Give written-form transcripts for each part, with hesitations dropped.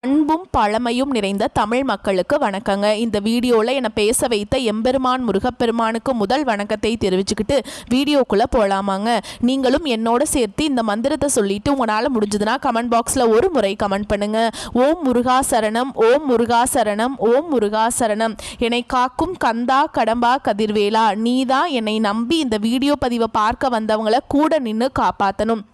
அன்பும் பழமையும் நிறைந்த தமிழ் மக்களுக்கு வணக்கங்க. இந்த வீடியோவில் என்னை பேச வைத்த எம்பெருமான் முருகப்பெருமானுக்கு முதல் வணக்கத்தை தெரிவிச்சுக்கிட்டு வீடியோக்குள்ளே போகலாமாங்க. நீங்களும் என்னோட சேர்த்து இந்த மந்திரத்தை சொல்லிட்டு உங்களால் முடிஞ்சதுன்னா கமெண்ட் பாக்ஸில் ஒரு முறை கமெண்ட் பண்ணுங்க. ஓம் முருகா சரணம், ஓம் முருகா சரணம், ஓம் முருகா சரணம். என்னை காக்கும் கந்தா கடம்பா கதிர்வேலா, நீதான் என்னை நம்பி இந்த வீடியோ பதிவை பார்க்க வந்தவங்களை கூட நின்று காப்பாற்றணும்.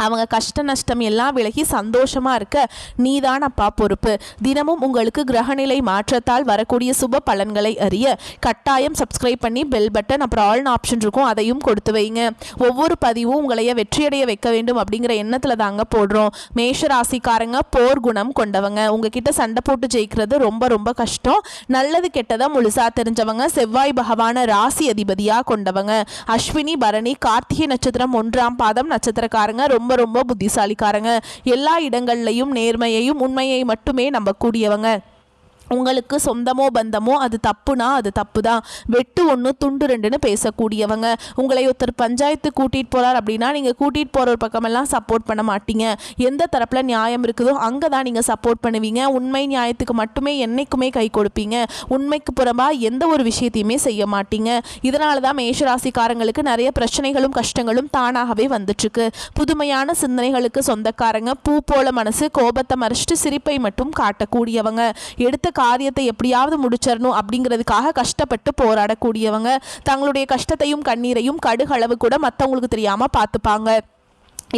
அவங்க கஷ்ட நஷ்டம் எல்லாம் விலகி சந்தோஷமாக இருக்க நீதான் அப்பா பொறுப்பு. தினமும் உங்களுக்கு கிரகநிலை மாற்றத்தால் வரக்கூடிய சுப பலன்களை அறிய கட்டாயம் சப்ஸ்கிரைப் பண்ணி பெல் பட்டன் அப்புறம் ஆல்னு ஆப்ஷன் இருக்கும், அதையும் கொடுத்து வைங்க. ஒவ்வொரு பதிவும் உங்களைய வெற்றியடைய வைக்க வேண்டும் அப்படிங்கிற எண்ணத்தில் தாங்க போடுறோம். மேஷ ராசிக்காரங்க போர் குணம் கொண்டவங்க. உங்ககிட்ட சண்டை போட்டு ஜெயிக்கிறது ரொம்ப ரொம்ப கஷ்டம். நல்லது கெட்டதை முழுசா தெரிஞ்சவங்க. செவ்வாய் பகவான ராசி அதிபதியாக கொண்டவங்க. அஸ்வினி பரணி கார்த்திகை நட்சத்திரம் 1ஆம் பாதம் நட்சத்திரக்காரங்க. ரொம்ப ரொம்ப புத்திசாலிக்காரங்க. எல்லா இடங்கள்லையும் நேர்மையையும் உண்மையை மட்டுமே நம்பக்கூடியவங்க. உங்களுக்கு சொந்தமோ பந்தமோ அது தப்புனா அது தப்பு தான். வெட்டு ஒன்று துண்டு ரெண்டுன்னு பேசக்கூடியவங்க. உங்களை ஒருத்தர் பஞ்சாயத்து கூட்டிகிட்டு போகிறார் அப்படின்னா நீங்கள் கூட்டிகிட்டு போகிற ஒரு பக்கமெல்லாம் சப்போர்ட் பண்ண மாட்டீங்க. எந்த தரப்பில் நியாயம் இருக்குதோ அங்கே தான் நீங்கள் சப்போர்ட் பண்ணுவீங்க. உண்மை நியாயத்துக்கு மட்டுமே என்றைக்குமே கை கொடுப்பீங்க. உண்மைக்கு புறமாக எந்த ஒரு விஷயத்தையுமே செய்ய மாட்டீங்க. இதனால தான் மேஷராசிக்காரங்களுக்கு நிறைய பிரச்சனைகளும் கஷ்டங்களும் தானாகவே வந்துட்டுருக்கு. புதுமையான சிந்தனைகளுக்கு சொந்தக்காரங்க. பூ போல மனசு, கோபத்தை மறைச்சிட்டு சிரிப்பை மட்டும் காட்டக்கூடியவங்க. எடுத்த காரியத்தை எப்படியாவது முடிச்சிடணும் அப்படிங்கிறதுக்காக கஷ்டப்பட்டு போராடக்கூடியவங்க. தங்களுடைய கஷ்டத்தையும் கண்ணீரையும் கடுகளவு கூட மற்றவங்களுக்கு தெரியாமல் பார்த்துப்பாங்க.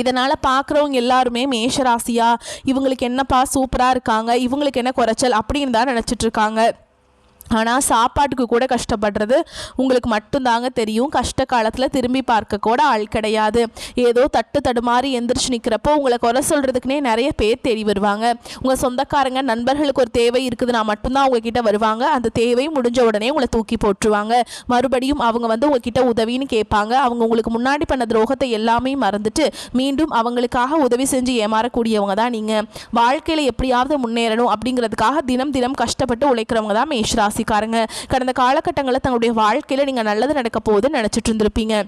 இதனால் பார்க்குறவங்க எல்லாருமே மேஷராசியா இவங்களுக்கு என்னப்பா சூப்பராக இருக்காங்க, இவங்களுக்கு என்ன குறைச்சல் அப்படின்னு தான் நினச்சிட்ருக்காங்க. ஆனால் சாப்பாட்டுக்கு கூட கஷ்டப்படுறது உங்களுக்கு மட்டும்தாங்க தெரியும். கஷ்ட காலத்தில் திரும்பி பார்க்க கூட ஆள் கிடையாது. ஏதோ தட்டு தடுமாறி எந்திரிச்சு நிற்கிறப்போ உங்களை குறை சொல்கிறதுக்குனே நிறைய பேர் தேடி வருவாங்க. உங்கள் சொந்தக்காரங்க நண்பர்களுக்கு ஒரு தேவை இருக்குதுன்னா மட்டும்தான் உங்ககிட்ட வருவாங்க. அந்த தேவை முடிஞ்ச உடனே உங்களை தூக்கி போட்டுருவாங்க. மறுபடியும் அவங்க வந்து உங்ககிட்ட உதவின்னு கேட்பாங்க. அவங்க உங்களுக்கு முன்னாடி பண்ண துரோகத்தை எல்லாமே மறந்துட்டு மீண்டும் அவங்களுக்காக உதவி செஞ்சு ஏமாறக்கூடியவங்க தான் நீங்கள். வாழ்க்கையில் எப்படியாவது முன்னேறணும் அப்படிங்கிறதுக்காக தினம் தினம் கஷ்டப்பட்டு உழைக்கிறவங்க தான் மேஷராசி. கடந்த காலகட்டங்களில் தங்களுடைய வாழ்க்கையில் நீங்கள் நல்லது நடக்க போகுதுன்னு நினச்சிட்டு இருந்திருப்பீங்க.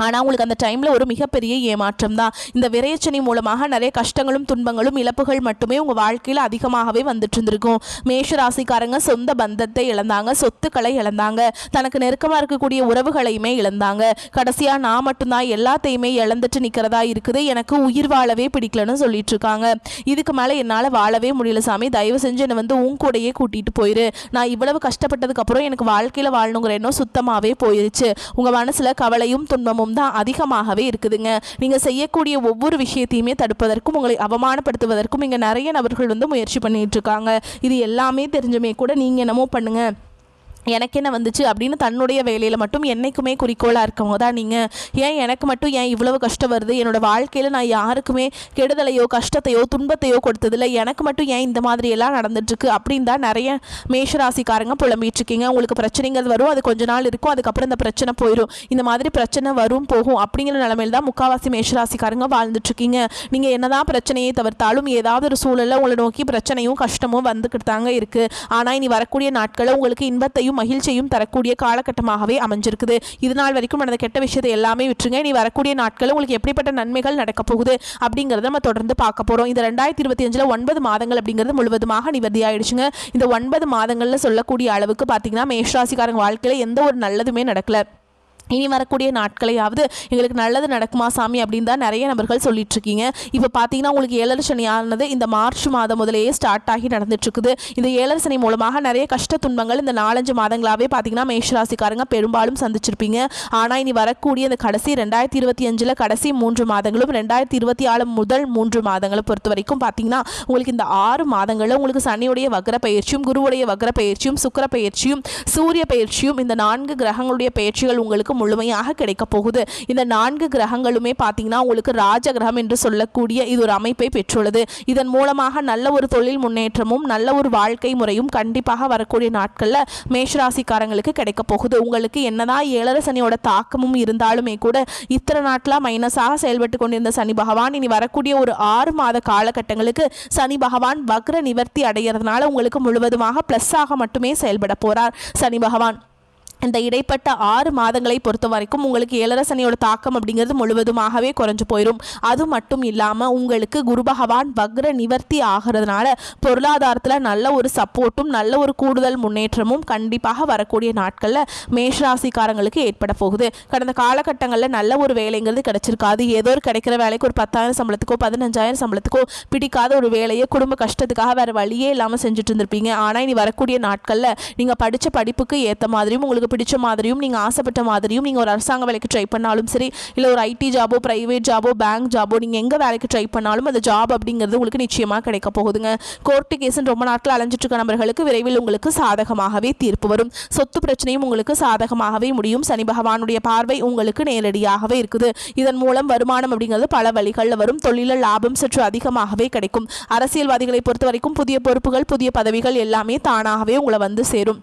ஆனால் உங்களுக்கு அந்த டைமில் ஒரு மிகப்பெரிய ஏமாற்றம் தான். இந்த விரையச்சனி மூலமாக நிறைய கஷ்டங்களும் துன்பங்களும் இழப்புகள் மட்டுமே உங்கள் வாழ்க்கையில் அதிகமாகவே வந்துட்டு இருந்திருக்கும். மேஷராசிக்காரங்க சொந்த பந்தத்தை இழந்தாங்க, சொத்துக்களை இழந்தாங்க, தனக்கு நெருக்கமாக இருக்கக்கூடிய உறவுகளையுமே இழந்தாங்க. கடைசியாக நான் மட்டும்தான் எல்லாத்தையுமே இழந்துட்டு நிற்கிறதா இருக்குது, எனக்கு உயிர் வாழவே பிடிக்கலன்னு சொல்லிட்டு இருக்காங்க. இதுக்கு மேலே என்னால் வாழவே முடியல சாமி, தயவு செஞ்சு என்னை வந்து உன் கூடையே கூட்டிகிட்டு போயிரு. நான் இவ்வளவு கஷ்டப்பட்டதுக்கப்புறம் எனக்கு வாழ்க்கையில் வாழணுங்கிற எண்ணம் சுத்தமாகவே போயிடுச்சு. உங்கள் மனசில் கவலையும் துன்பமும் தான் அதிகமாகவே இருக்குதுங்க. நீங்க செய்யக்கூடிய ஒவ்வொரு விஷயத்தையுமே தடுப்பதற்கும் உங்களை அவமானப்படுத்துவதற்கும் இங்க நிறைய நபர்கள் வந்து முயற்சி பண்ணிட்டு இருக்காங்க. இது எல்லாமே தெரிஞ்சுமே கூட நீங்க என்னமோ பண்ணுங்க, எனக்கு என்ன வந்துச்சு அப்படின்னு தன்னுடைய வேலையில் மட்டும் என்றைக்குமே குறிக்கோளாக இருக்கவங்க தான் நீங்கள். ஏன் எனக்கு மட்டும் ஏன் இவ்வளவு கஷ்டம் வருது, என்னோடய வாழ்க்கையில் நான் யாருக்குமே கெடுதலையோ கஷ்டத்தையோ துன்பத்தையோ கொடுத்ததில்லை, எனக்கு மட்டும் ஏன் இந்த மாதிரியெல்லாம் நடந்துட்டுருக்கு அப்படின்னு தான் நிறைய மேஷராசிக்காரங்க புலம்பிகிட்டு இருக்கீங்க. உங்களுக்கு பிரச்சனைங்கிறது வரும், அது கொஞ்ச நாள் இருக்கும், அதுக்கப்புறம் இந்த பிரச்சனை போயிடும். இந்த மாதிரி பிரச்சனை வரும் போகும் அப்படிங்கிற நிலைமையில் தான் முக்கால்வாசி மேஷராசிக்காரங்க வாழ்ந்துட்டுருக்கீங்க. நீங்கள் என்னதான் பிரச்சனையை தவிர்த்தாலும் ஏதாவது ஒரு சூழலில் உங்களை நோக்கி பிரச்சனையும் கஷ்டமும் வந்துக்கிட்டு தாங்க இருக்குது. ஆனால் இனி வரக்கூடிய நாட்களில் உங்களுக்கு இன்பத்தையும் மகிழ்ச்சியும் தரக்கூடிய காலகட்டமாகவே அமைஞ்சிருக்குது. இது நாள் வரைக்கும் நடந்த கெட்ட விஷயத்தை எல்லாமே விட்டுருங்க. நீ வரக்கூடிய நாட்கள் உங்களுக்கு எப்படிப்பட்ட நன்மைகள் நடக்க போகுது அப்படிங்கிறத நம்ம தொடர்ந்து பார்க்க போறோம். இந்த 2025 9 மாதங்கள் அப்படிங்கிறது முழுவதுமாக நிவர்த்தி ஆயிடுச்சுங்க. இந்த 9 மாதங்கள்ல சொல்லக்கூடிய அளவுக்கு பார்த்தீங்கன்னா மேஷராசிக்காரங்க வாழ்க்கையில எந்த ஒரு நல்லதுமே நடக்கல. இனி வரக்கூடிய நாட்களையாவது எங்களுக்கு நல்லது நடக்குமா சாமி அப்படின்னு தான் நிறைய நபர்கள் சொல்லிட்டு இருக்கீங்க. இப்போ பார்த்தீங்கன்னா உங்களுக்கு ஏழரை சனி ஆனது இந்த மார்ச் மாதம் முதலேயே ஸ்டார்ட் ஆகி நடந்துட்டு இருக்குது. இந்த ஏழரை சனி மூலமாக நிறைய கஷ்ட துன்பங்கள் இந்த 4-5 மாதங்களாகவே பார்த்தீங்கன்னா மேஷராசிக்காரங்க பெரும்பாலும் சந்திச்சிருப்பீங்க. ஆனால் இனி வரக்கூடிய இந்த கடைசி 2025 கடைசி 3 மாதங்களும் 2024 முதல் 3 மாதங்களை பொறுத்த வரைக்கும் பார்த்தீங்கன்னா உங்களுக்கு இந்த 6 மாதங்களில் உங்களுக்கு சனியுடைய வக்ர பயிற்சியும் குருவுடைய வக்ர பயிற்சியும் சுக்கிர பயிற்சியும் சூரிய பயிற்சியும் இந்த 4 கிரகங்களுடைய பயிற்சிகள் உங்களுக்கு முழுமையாக கிடைக்க போகுது. இந்த 4 கிரகங்களுமே பார்த்தீங்கன்னா உங்களுக்கு ராஜ கிரகம் என்று சொல்லக்கூடிய இது ஒரு அமைப்பை பெற்றுள்ளது. இதன் மூலமாக நல்ல ஒரு தொழில் முன்னேற்றமும் நல்ல ஒரு வாழ்க்கை முறையும் கண்டிப்பாக வரக்கூடிய நாட்களில் மேஷராசிக்காரங்களுக்கு கிடைக்க போகுது. உங்களுக்கு என்னதான் ஏழரை சனியோட தாக்கமும் இருந்தாலுமே கூட இத்தனை நாட்களாக மைனஸாக செயல்பட்டு கொண்டிருந்த சனி பகவான் இனி வரக்கூடிய ஒரு 6 மாத காலகட்டங்களுக்கு சனி பகவான் வக்ர நிவர்த்தி அடைகிறதுனால உங்களுக்கு முழுவதுமாக பிளஸ் ஆக மட்டுமே செயல்பட போறார் சனி பகவான். இந்த இடைப்பட்ட 6 மாதங்களை பொறுத்த வரைக்கும் உங்களுக்கு ஏழரை சனியோட தாக்கம் அப்படிங்கிறது முழுவதுமாகவே குறைஞ்சு போயிடும். அது மட்டும் இல்லாமல் உங்களுக்கு குரு பகவான் வக்ர நிவர்த்தி ஆகிறதுனால பொருளாதாரத்தில் நல்ல ஒரு சப்போர்ட்டும் நல்ல ஒரு கூடுதல் முன்னேற்றமும் கண்டிப்பாக வரக்கூடிய நாட்களில் மேஷராசிக்காரங்களுக்கு ஏற்பட போகுது. கடந்த காலகட்டங்களில் நல்ல ஒரு வேலைங்கிறது கிடைச்சிருக்காது. ஏதோ ஒரு கிடைக்கிற வேலைக்கு ஒரு 10,000 சம்பளத்துக்கோ 15,000 சம்பளத்துக்கோ பிடிக்காத ஒரு வேலையை குடும்ப கஷ்டத்துக்காக வேறு வழியே இல்லாமல் செஞ்சுட்டு இருந்திருப்பீங்க. ஆனால் இனி வரக்கூடிய நாட்களில் நீங்கள் படித்த படிப்புக்கு ஏற்ற மாதிரியும் உங்களுக்கு பிடிச்ச மாதிரியும் நீங்கள் ஆசைப்பட்ட மாதிரியும் நீங்கள் ஒரு அரசாங்க வேலைக்கு ட்ரை பண்ணாலும் சரி, இல்லை ஒரு ஐடி ஜாபோ பிரைவேட் ஜாபோ பேங்க் ஜாபோ நீங்கள் எங்கே வேலைக்கு ட்ரை பண்ணாலும் அந்த ஜாப் அப்படிங்கிறது உங்களுக்கு நிச்சயமாக கிடைக்க போகுதுங்க. கோர்ட்டு கேஸுன்னு ரொம்ப நாட்கள் அலைஞ்சிட்டு இருக்க நபர்களுக்கு விரைவில் உங்களுக்கு சாதகமாகவே தீர்ப்பு வரும். சொத்து பிரச்சனையும் உங்களுக்கு சாதகமாகவே முடியும். சனி பகவானுடைய பார்வை உங்களுக்கு நேரடியாகவே இருக்குது. இதன் மூலம் வருமானம் அப்படிங்கிறது பல வழிகளில் வரும். தொழிலில் லாபம் சற்று அதிகமாகவே கிடைக்கும். அரசியல்வாதிகளை பொறுத்த வரைக்கும் புதிய பொறுப்புகள் புதிய பதவிகள் எல்லாமே தானாகவே உங்களை வந்து சேரும்.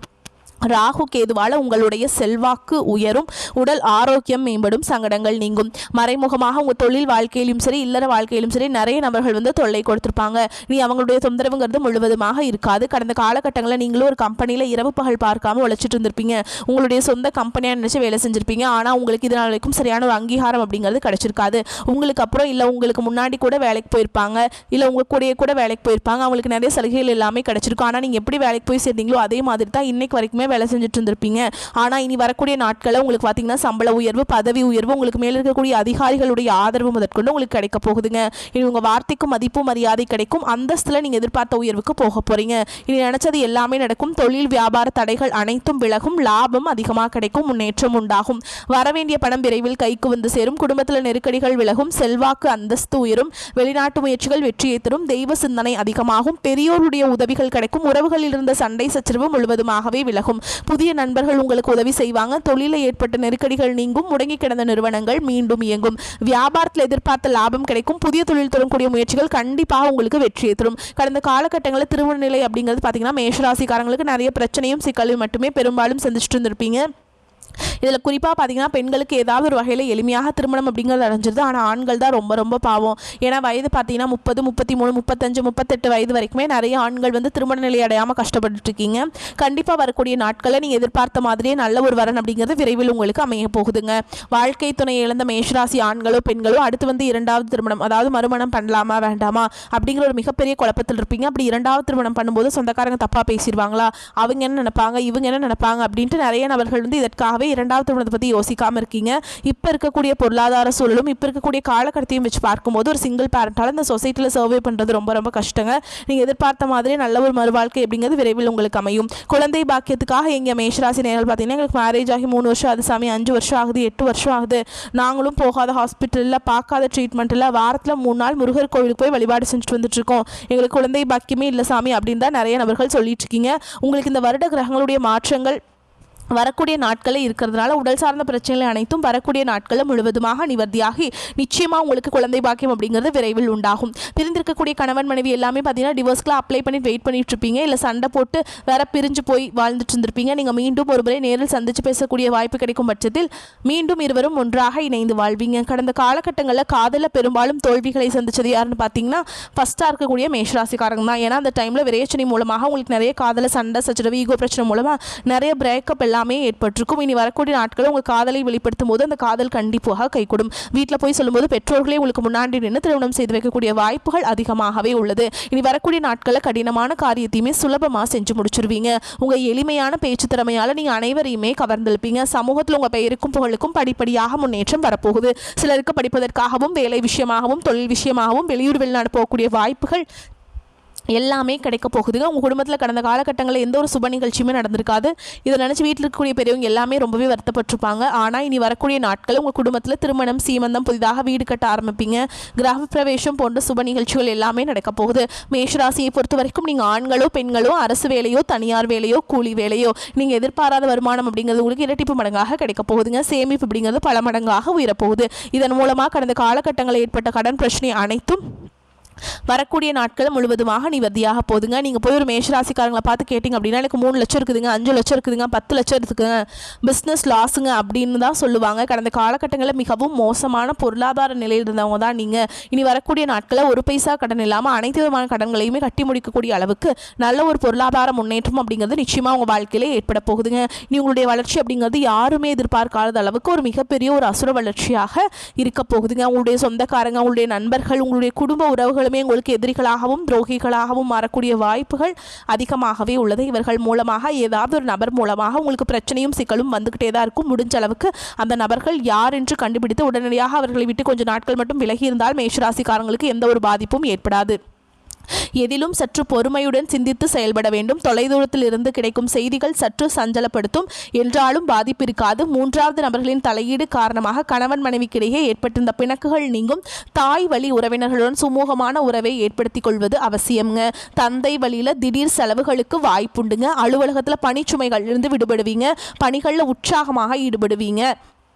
ராகு கேதுவால் உங்களுடைய செல்வாக்கு உயரும், உடல் ஆரோக்கியம் மேம்படும், சங்கடங்கள் நீங்கும். மறைமுகமாக உங்கள் தொழில் வாழ்க்கையிலும் சரி இல்லற வாழ்க்கையிலும் சரி நிறைய நபர்கள் வந்து தொல்லை கொடுத்துருப்பாங்க. நீ அவங்களுடைய தொந்தரவுங்கிறது முழுவதுமாக இருக்காது. கடந்த காலகட்டங்களில் நீங்களும் ஒரு கம்பெனியில் இரவு பகல் பார்க்காம உழைச்சிட்டு இருந்திருப்பீங்க. உங்களுடைய சொந்த கம்பெனியாக நினச்சி வேலை செஞ்சுருப்பீங்க. ஆனால் உங்களுக்கு இதனால் வரைக்கும் சரியான ஒரு அங்கீகாரம் அப்படிங்கிறது கிடைச்சிருக்காது. உங்களுக்கு அப்புறம் இல்லை உங்களுக்கு முன்னாடி கூட வேலைக்கு போயிருப்பாங்க, இல்லை உங்கள் கூடயே கூட வேலைக்கு போயிருப்பாங்க. அவங்களுக்கு நிறைய சலுகைகள் எல்லாமே கிடைச்சிருக்கும். ஆனால் நீங்கள் எப்படி வேலைக்கு போய் சேர்ந்தீங்களோ அதே மாதிரி தான் இன்னைக்கு வரைக்குமே வேலை செஞ்சுட்டு இருந்திருப்பீங்க. ஆனால் இனி வரக்கூடிய நாட்களில் உங்களுக்கு பார்த்தீங்கன்னா சம்பள உயர்வு பதவி உயர்வு உங்களுக்கு மேலே இருக்கக்கூடிய அதிகாரிகளுடைய ஆதரவு முதற்கொண்டு உங்களுக்கு கிடைக்க போகுதுங்க. இனி உங்கள் வார்த்தைக்கும் மதிப்பு மரியாதை கிடைக்கும். அந்தஸ்தில் நீங்கள் எதிர்பார்த்த உயர்வுக்கு போக போறீங்க. இனி நினைச்சது எல்லாமே நடக்கும். தொழில் வியாபார தடைகள் அனைத்தும் விலகும். லாபம் அதிகமாக கிடைக்கும். முன்னேற்றம் உண்டாகும். வரவேண்டிய பணம் விரைவில் கைக்கு வந்து சேரும். குடும்பத்தில் நெருக்கடிகள் விலகும். செல்வாக்கு அந்தஸ்து உயரும். வெளிநாட்டு முயற்சிகள் வெற்றியை தரும். தெய்வ சிந்தனை அதிகமாகும். பெரியோருடைய உதவிகள் கிடைக்கும். உறவுகளில் இருந்த சண்டை சச்சரவு முழுவதுமாகவே விலகும். புதிய நண்பர்கள் உங்களுக்கு உதவி செய்வாங்க. தொழிலில் ஏற்பட்ட நெருக்கடிகள் நீங்கும். முடங்கி கிடந்த நிறுவனங்கள் மீண்டும் இயங்கும். வியாபாரத்தில் எதிர்பார்த்த லாபம் கிடைக்கும். புதிய தொழில் தொடரக்கூடிய முயற்சிகள் கண்டிப்பாக உங்களுக்கு வெற்றியை தரும். கடந்த காலகட்டங்களில் திருமண நிலை அப்படிங்கிறது பார்த்தீங்கன்னா மேஷராசிக்காரங்களுக்கு நிறைய பிரச்சனையும் சிக்கலையும் மட்டுமே பெரும்பாலும் சந்திச்சுட்டு இருந்திருப்பீங்க. இதில் குறிப்பாக பார்த்தீங்கன்னா பெண்களுக்கு ஏதாவது ஒரு வகையில் எளிமையாக திருமணம் அப்படிங்கிறது அடைஞ்சிருது. ஆனால் ஆண்கள் தான் ரொம்ப ரொம்ப பாவம். ஏன்னா வயது பார்த்தீங்கன்னா 30, 33, 35, 38 வயது வரைக்குமே நிறைய ஆண்கள் வந்து திருமண நிலை அடையாமல் கஷ்டப்பட்டு இருக்கீங்க. கண்டிப்பாக வரக்கூடிய நாட்களில் நீங்கள் எதிர்பார்த்த மாதிரியே நல்ல ஒரு வரன் அப்படிங்கிறது விரைவில் உங்களுக்கு அமைய போகுதுங்க. வாழ்க்கை துணை இழந்த மேஷராசி ஆண்களோ பெண்களோ அடுத்து வந்து 2வது திருமணம் அதாவது மறுமணம் பண்ணலாமா வேண்டாமா அப்படிங்கிற ஒரு மிகப்பெரிய குழப்பத்தில் இருப்பீங்க. அப்படி 2வது திருமணம் பண்ணும்போது சொந்தக்காரங்க தப்பாக பேசிடுவாங்களா, அவங்க என்ன நினைப்பாங்க, இவங்க என்ன நினைப்பாங்க அப்படின்ட்டு நிறைய நபர்கள் வந்து இதற்காகவே 2வது திருமணத்தை பற்றி யோசிக்காமல் இருக்கீங்க. இப்போ இருக்கக்கூடிய பொருளாதார சூழலும் இப்போ இருக்கக்கூடிய காலகட்டத்தையும் வச்சு பார்க்கும்போது ஒரு சிங்கிள் பேரண்டால் இந்த சொசைட்டியில் சர்வே பண்ணுறது ரொம்ப ரொம்ப கஷ்டங்க. நீங்கள் எதிர்பார்த்த மாதிரி நல்ல ஒரு மறுவாழ்க்கை அப்படிங்கிறது விரைவில் உங்களுக்கு அமையும். குழந்தை பாக்கியத்துக்காக எங்கள் மேஷராசி நேரில் பார்த்தீங்கன்னா எங்களுக்கு மேரேஜ் ஆகி 3 வருஷம் ஆகுது சாமி, 5 வருஷம் ஆகுது, 8 வருஷம் ஆகுது, நாங்களும் போகாத ஹாஸ்பிட்டலில் பார்க்காத ட்ரீட்மெண்ட்டில் வாரத்தில் 3 நாள் முருகர் கோவிலுக்கு போய் வழிபாடு செஞ்சுட்டு வந்துட்டு இருக்கோம். எங்களுக்கு குழந்தை பாக்கியமே இல்லை சாமி அப்படின்னு தான் நிறைய நபர்கள் சொல்லிட்டு இருக்கீங்க. உங்களுக்கு இந்த வருட கிரகங்களுடைய மாற்றங்கள் வரக்கூடிய நாட்களில் இருக்கிறதுனால உடல் சார்ந்த பிரச்சனைகள் அனைத்தும் வரக்கூடிய நாட்களில் முழுவதுமாக நிவர்த்தியாகி நிச்சயமாக உங்களுக்கு குழந்தை பாக்கியம் அப்படிங்கிறது விரைவில் உண்டாகும். பிரிந்திருக்கக்கூடிய கணவன் மனைவி எல்லாமே பார்த்தீங்கன்னா டிவோர்ஸ்க்குலாம் அப்ளை பண்ணி வெயிட் பண்ணிட்டு இருப்பீங்க. இல்லை சண்டை போட்டு வேற பிரிஞ்சு போய் வாழ்ந்துட்டு இருந்திருப்பீங்க. நீங்கள் மீண்டும் ஒரு முறை நேரில் சந்தித்து பேசக்கூடிய வாய்ப்பு கிடைக்கும் பட்சத்தில் மீண்டும் இருவரும் ஒன்றாக இணைந்து வாழ்வீங்க. கடந்த காலகட்டங்களில் காதலில் பெரும்பாலும் தோல்விகளை சந்திச்சது யாருன்னு பார்த்தீங்கன்னா ஃபஸ்ட்டாக இருக்கக்கூடிய மேஷராசிக்காரங்க தான். ஏன்னா அந்த டைமில் விரைச்சனை மூலமாக உங்களுக்கு நிறைய காதல சண்டை சச்சரவு ஈகோ பிரச்சனை மூலமாக நிறைய பிரேக்கப் எல்லாமே ஏற்பட்டிருக்கும். இனி வரக்கூடிய நாட்களில் உங்கள் காதலை வெளிப்படுத்தும் போது அந்த காதல் கண்டிப்பாக கைகூடும். வீட்டில் போய் சொல்லும்போது பெற்றோர்களே உங்களுக்கு முன்னாடி நின்று திருமணம் செய்து வைக்கக்கூடிய வாய்ப்புகள் அதிகமாகவே உள்ளது. இனி வரக்கூடிய நாட்களில் கடினமான காரியத்தையுமே சுலபமாக செஞ்சு முடிச்சிருவீங்க. உங்கள் எளிமையான பேச்சு திறமையால் நீங்கள் அனைவரையுமே கவர்ந்திருப்பீங்க. சமூகத்தில் உங்கள் பெயருக்கும் புகழுக்கும் படிப்படியாக முன்னேற்றம் வரப்போகுது. சிலருக்கு படிப்பதற்காகவும் வேலை விஷயமாகவும் தொழில் விஷயமாகவும் வெளியூர் வெளிநாடு போகக்கூடிய வாய்ப்புகள் எல்லாமே கிடைக்க போகுதுங்க. உங்கள் குடும்பத்தில் கடந்த காலகட்டங்களில் எந்த ஒரு சுப நிகழ்ச்சியுமே நடந்திருக்காது. இதை நினச்சி வீட்டில் இருக்கக்கூடிய பெரியவங்க எல்லாமே ரொம்பவே வருத்தப்பட்டிருப்பாங்க. ஆனால் இனி வரக்கூடிய நாட்கள் உங்கள் குடும்பத்தில் திருமணம் சீமந்தம் புதிதாக வீடு கட்ட ஆரம்பிப்பீங்க. கிரக பிரவேசம் போன்ற சுப நிகழ்ச்சிகள் எல்லாமே நடக்க போகுது. மேஷராசியை பொறுத்த வரைக்கும் நீங்கள் ஆண்களோ பெண்களோ அரசு வேலையோ தனியார் வேலையோ கூலி வேலையோ நீங்கள் எதிர்பாராத வருமானம் அப்படிங்கிறது உங்களுக்கு இரட்டிப்பு மடங்காக கிடைக்க போகுதுங்க. சேமிப்பு அப்படிங்கிறது பல மடங்காக உயரப்போகுது. இதன் மூலமாக கடந்த காலகட்டங்களில் ஏற்பட்ட கடன் பிரச்சனை அனைத்தும் வரக்கூடிய நாட்கள் முழுவதுமாக நிவர்த்தியாக போதுங்க. நீங்கள் போய் ஒரு மேஷராசிக்காரங்களை பார்த்து கேட்டிங்க அப்படின்னா எனக்கு 3 லட்சம் இருக்குதுங்க, 5 லட்சம் இருக்குதுங்க, 10 லட்சம் இருக்குதுங்க, பிஸ்னஸ் லாஸுங்க அப்படின்னு தான் சொல்லுவாங்க. கடந்த காலகட்டங்களில் மிகவும் மோசமான பொருளாதார நிலையில் இருந்தவங்க தான் நீங்கள். இனி வரக்கூடிய நாட்களில் ஒரு பைசா கடன் இல்லாமல் அனைத்து விதமான கடன்களையுமே கட்டி முடிக்கக்கூடிய அளவுக்கு நல்ல ஒரு பொருளாதார முன்னேற்றம் அப்படிங்கிறது நிச்சயமாக உங்கள் வாழ்க்கையிலே ஏற்பட போகுதுங்க. இனி உங்களுடைய வளர்ச்சி அப்படிங்கிறது யாருமே எதிர்பார்க்காத அளவுக்கு ஒரு மிகப்பெரிய ஒரு அசுர வளர்ச்சியாக இருக்க போகுதுங்க. உங்களுடைய சொந்தக்காரங்க, உங்களுடைய நண்பர்கள், உங்களுடைய குடும்ப உறவுகளுமே உங்களுக்கு எதிரிகளாகவும் துரோகிகளாகவும் மாறக்கூடிய வாய்ப்புகள் அதிகமாகவே உள்ளது. இவர்கள் மூலமாக ஏதாவது ஒரு நபர் மூலமாக உங்களுக்கு பிரச்சனையும் சிக்கலும் வந்துகிட்டே தான் இருக்கும். முடிஞ்ச அளவுக்கு அந்த நபர்கள் யார் என்று கண்டுபிடித்து உடனடியாக அவர்களை விட்டு கொஞ்சம் நாட்கள் மட்டும் விலகி இருந்தால் மேஷராசிக்காரங்களுக்கு எந்த ஒரு பாதிப்பும் ஏற்படாது. எதிலும் சற்று பொறுமையுடன் சிந்தித்து செயல்பட வேண்டும். தொலைதூரத்தில் இருந்து கிடைக்கும் செய்திகள் சற்று சஞ்சலப்படுத்தும் என்றாலும் பாதிப்பு இருக்காது. 3வது நபர்களின் தலையீடு காரணமாக கணவன் மனைவிக்கிடையே ஏற்பட்டிருந்த பிணக்குகள் நீங்கும். தாய் வழி உறவினர்களுடன் சுமூகமான உறவை ஏற்படுத்திக் கொள்வது அவசியம்ங்க. தந்தை வழியில் திடீர் செலவுகளுக்கு வாய்ப்புண்டுங்க. அலுவலகத்தில் பணிச்சுமைகள் இருந்து விடுபடுவீங்க. பணிகளில் உற்சாகமாக ஈடுபடுவீங்க.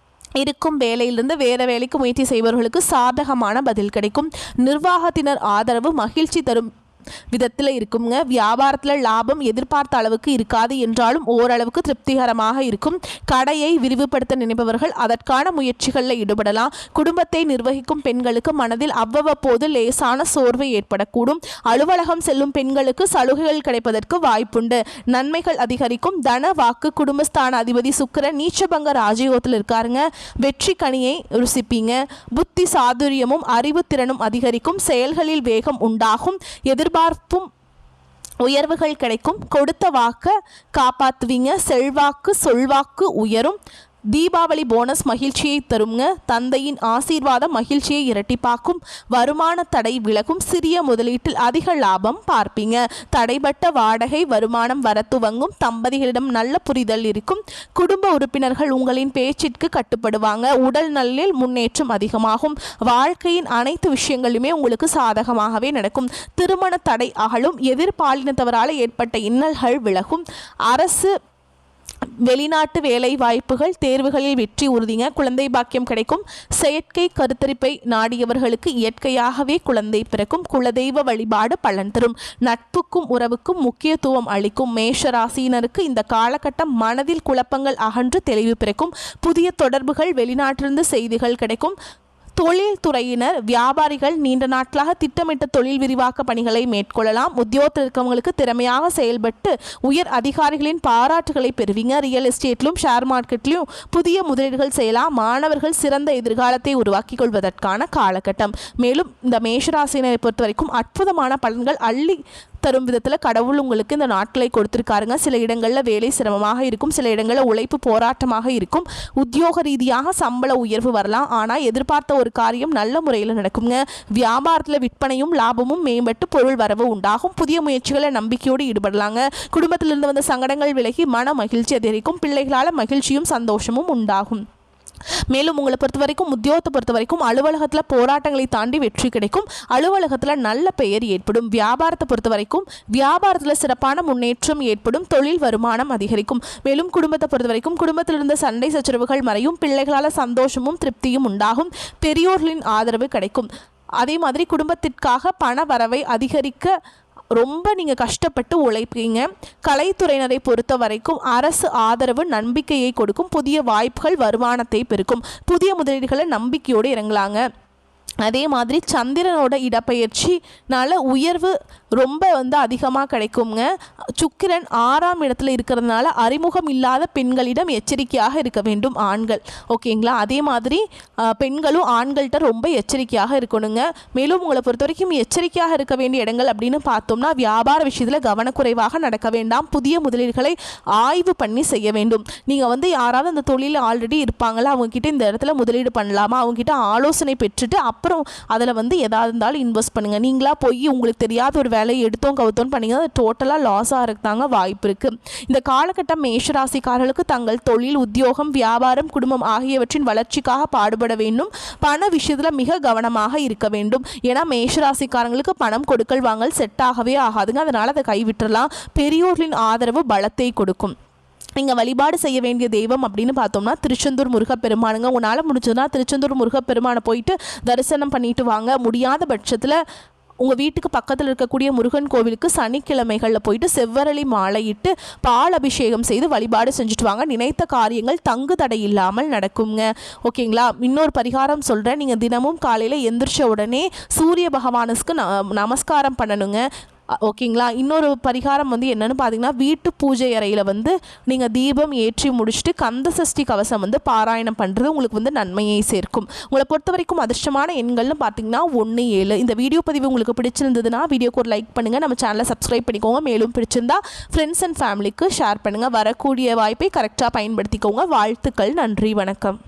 இருக்கும் வேலையிலிருந்து வேறு வேலைக்கு முயற்சி செய்பவர்களுக்கு சாதகமான பதில் கிடைக்கும். நிர்வாகத்தினர் ஆதரவு மகிழ்ச்சி தரும் விதத்தில் இருக்குங்க. வியாபாரத்தில் லாபம் எதிர்பார்த்த அளவுக்கு இருக்காது என்றாலும் ஓரளவுக்கு திருப்திகரமாக இருக்கும். கடையை விரிவுபடுத்த நினைப்பவர்கள் அதற்கான முயற்சிகளில் ஈடுபடலாம். குடும்பத்தை நிர்வகிக்கும் பெண்களுக்கு மனதில் அவ்வப்போது லேசான சோர்வு ஏற்படக்கூடும். அலுவலகம் செல்லும் பெண்களுக்கு சலுகைகள் கிடைப்பதற்கு வாய்ப்புண்டு. நன்மைகள் அதிகரிக்கும். தன வாக்கு குடும்பஸ்தான அதிபதி சுக்கிரன் நீச்சபங்க ராஜயோகத்தில் இருக்காருங்க. வெற்றி கனியை ருசிப்பீங்க. புத்தி சாதுரியமும் அறிவு திறனும் அதிகரிக்கும். செயல்களில் வேகம் உண்டாகும். எதிர்பார்ப்பும் உயர்வுகள் கிடைக்கும். கொடுத்த வாக்க காப்பாற்றுவீங்க. செல்வாக்கு சொல்வாக்கு உயரும். தீபாவளி போனஸ் மகிழ்ச்சியை தருங்க. தந்தையின் ஆசீர்வாதம் மகிழ்ச்சியை இரட்டிப்பாக்கும். வருமான தடை விலகும். சிறிய முதலீட்டில் அதிக லாபம் பார்ப்பீங்க. தடைபட்ட வாடகை வருமானம் வர துவங்கும். தம்பதிகளிடம் நல்ல புரிதல் இருக்கும். குடும்ப உறுப்பினர்கள் உங்களின் பேச்சிற்கு கட்டுப்படுவாங்க. உடல் நலில் முன்னேற்றம் அதிகமாகும். வாழ்க்கையின் அனைத்து விஷயங்களுமே உங்களுக்கு சாதகமாகவே நடக்கும். திருமண தடை அகலும். எதிர்பாலினத்தவரால் ஏற்பட்ட இன்னல்கள் விலகும். அரசு வெளிநாட்டு வேலை வாய்ப்புகள் தேர்வுகளில் வெற்றி உறுதிங்க. குழந்தை பாக்கியம் கிடைக்கும். செயற்கை கருத்தரிப்பை நாடியவர்களுக்கு இயற்கையாகவே குழந்தை பிறக்கும். குலதெய்வ வழிபாடு பலன் தரும். நட்புக்கும் உறவுக்கும் முக்கியத்துவம் அளிக்கும். மேஷராசியினருக்கு இந்த காலகட்டம் மனதில் குழப்பங்கள் அகன்று தெளிவு பிறக்கும். புதிய தொடர்புகள், வெளிநாட்டிலிருந்து செய்திகள் கிடைக்கும். தொழில் துறையினர் வியாபாரிகள் நீண்ட நாட்களாக திட்டமிட்ட தொழில் விரிவாக்க பணிகளை மேற்கொள்ளலாம். உத்தியோகத்தில் இருக்கவங்களுக்கு திறமையாக செயல்பட்டு உயர் அதிகாரிகளின் பாராட்டுகளை பெறுவீங்க. ரியல் எஸ்டேட்லும் ஷேர் மார்க்கெட்லையும் புதிய முதலீடுகள் செய்யலாம். மாணவர்கள் சிறந்த எதிர்காலத்தை உருவாக்கிக் கொள்வதற்கான காலகட்டம். மேலும் இந்த மேஷராசினரை பொறுத்த வரைக்கும் அற்புதமான பலன்கள் அள்ளி தரும் விதத்தில் கடவுள் உங்களுக்கு இந்த நாட்களை கொடுத்துருக்காருங்க. சில இடங்களில் வேலை சிரமமாக இருக்கும். சில இடங்களில் உழைப்பு போராட்டமாக இருக்கும். உத்தியோக ரீதியாக சம்பள உயர்வு வரலாம். ஆனால் எதிர்பார்த்த ஒரு காரியம் நல்ல முறையில் நடக்குங்க. வியாபாரத்தில் விற்பனையும் லாபமும் மேம்பட்டு பொருள் வரவு உண்டாகும். புதிய முயற்சிகளை நம்பிக்கையோடு ஈடுபடலாங்க. குடும்பத்திலிருந்து வந்த சங்கடங்கள் விலகி மன மகிழ்ச்சி அதிகரிக்கும். பிள்ளைகளால் மகிழ்ச்சியும் சந்தோஷமும் உண்டாகும். மேலும் உங்களை பொறுத்த வரைக்கும் உத்தியோகத்தை பொறுத்த வரைக்கும் அலுவலகத்தில் போராட்டங்களை தாண்டி வெற்றி கிடைக்கும். அலுவலகத்தில் நல்ல பெயர் ஏற்படும். வியாபாரத்தை பொறுத்த வரைக்கும் வியாபாரத்தில் சிறப்பான முன்னேற்றம் ஏற்படும். தொழில் வருமானம் அதிகரிக்கும். மேலும் குடும்பத்தை பொறுத்த வரைக்கும் குடும்பத்தில் இருந்த சண்டை சச்சரவுகள் மறையும். பிள்ளைகளால் சந்தோஷமும் திருப்தியும் உண்டாகும். பெரியோர்களின் ஆதரவு கிடைக்கும். அதே மாதிரி குடும்பத்திற்காக பண வரவை அதிகரிக்க ரொம்ப நீங்கள் கஷ்டப்பட்டு உழைப்பீங்க. கலைத்துறையினரை பொறுத்த வரைக்கும் அரசு ஆதரவு நம்பிக்கையை கொடுக்கும். புதிய வாய்ப்புகள் வருமானத்தை பெருக்கும். புதிய முதலீடுகளை நம்பிக்கையோடு இறங்கலாங்க. அதே மாதிரி சந்திரனோட இடப்பெயர்ச்சினால உயர்வு ரொம்ப அதிகமாக கிடைக்குங்க. சுக்கிரன் 6ஆம் இடத்துல இருக்கிறதுனால அறிமுகம் இல்லாத பெண்களிடம் எச்சரிக்கையாக இருக்க வேண்டும் ஆண்கள். ஓகேங்களா? அதே மாதிரி பெண்களும் ஆண்கள்கிட்ட ரொம்ப எச்சரிக்கையாக இருக்கணுங்க. மேலும் உங்களை பொறுத்த வரைக்கும் எச்சரிக்கையாக இருக்க வேண்டிய இடங்கள் அப்படின்னு பார்த்தோம்னா வியாபார விஷயத்தில் கவனக்குறைவாக நடக்க வேண்டாம். புதிய முதலீடுகளை ஆய்வு பண்ணி செய்ய வேண்டும். நீங்கள் யாராவது அந்த தொழிலில் ஆல்ரெடி இருப்பாங்களா, அவங்கக்கிட்ட இந்த இடத்துல முதலீடு பண்ணலாமா, அவங்ககிட்ட ஆலோசனை பெற்றுட்டு அப்புறம் அதில் எதாவது இருந்தாலும் இன்வெஸ்ட் பண்ணுங்கள். நீங்களாக போய் உங்களுக்கு தெரியாத ஒரு வேலையை எடுத்தோம் கவுத்தோன்னு பண்ணிங்கன்னா அது டோட்டலாக லாஸ் ஆகிறதுதாங்க வாய்ப்பு இருக்குது. இந்த காலகட்டம் மேஷராசிக்காரர்களுக்கு தங்கள் தொழில், உத்தியோகம், வியாபாரம், குடும்பம் ஆகியவற்றின் வளர்ச்சிக்காக பாடுபட வேண்டும். பண விஷயத்தில் மிக கவனமாக இருக்க வேண்டும். ஏன்னா மேஷராசிக்காரங்களுக்கு பணம் கொடுக்கல் வாங்கல் செட் ஆகவே ஆகாதுங்க. அதனால் அதை கைவிட்டுறலாம். பெரியோர்களின் ஆதரவு பலத்தை கொடுக்கும். நீங்கள் வழிபாடு செய்ய வேண்டிய தெய்வம் அப்படின்னு பார்த்தோம்னா திருச்செந்தூர் முருகப்பெருமானுங்க. உங்களால் முடிஞ்சதுன்னா திருச்செந்தூர் முருகப்பெருமானை போயிட்டு தரிசனம் பண்ணிட்டு வாங்க. முடியாத பட்சத்தில் உங்கள் வீட்டுக்கு பக்கத்தில் இருக்கக்கூடிய முருகன் கோவிலுக்கு சனிக்கிழமைகளில் போயிட்டு செவ்வரளி மாலையிட்டு பால் அபிஷேகம் செய்து வழிபாடு செஞ்சுட்டு வாங்க. நினைத்த காரியங்கள் தங்கு தடை இல்லாமல் நடக்குங்க. ஓகேங்களா? இன்னொரு பரிகாரம் சொல்கிறேன். நீங்கள் தினமும் காலையில் எந்திரிச்ச உடனே சூரிய பகவானுக்கு நமஸ்காரம் பண்ணணுங்க. ஓகேங்களா? இன்னொரு பரிகாரம் வந்து என்னென்னு பார்த்தீங்கன்னா, வீட்டு பூஜை அறையில் வந்து நீங்கள் தீபம் ஏற்றி முடிச்சுட்டு கந்த சஷ்டி கவசம் வந்து பாராயணம் பண்ணுறது உங்களுக்கு வந்து நன்மையை சேர்க்கும். உங்களை பொறுத்த வரைக்கும் அதிர்ஷ்டமான எண்கள்னு பார்த்தீங்கன்னா 1, 7. இந்த வீடியோ பதிவு உங்களுக்கு பிடிச்சிருந்ததுன்னா வீடியோக்கு ஒரு லைக் பண்ணுங்கள், நம்ம சேனலை சப்ஸ்கிரைப் பண்ணிக்கோங்க. மேலும் பிடிச்சிருந்தா ஃப்ரெண்ட்ஸ் அண்ட் ஃபேமிலிக்கு ஷேர் பண்ணுங்கள். வரக்கூடிய வாய்ப்பை கரெக்டாக பயன்படுத்திக்கோங்க. வாழ்த்துக்கள். நன்றி. வணக்கம்.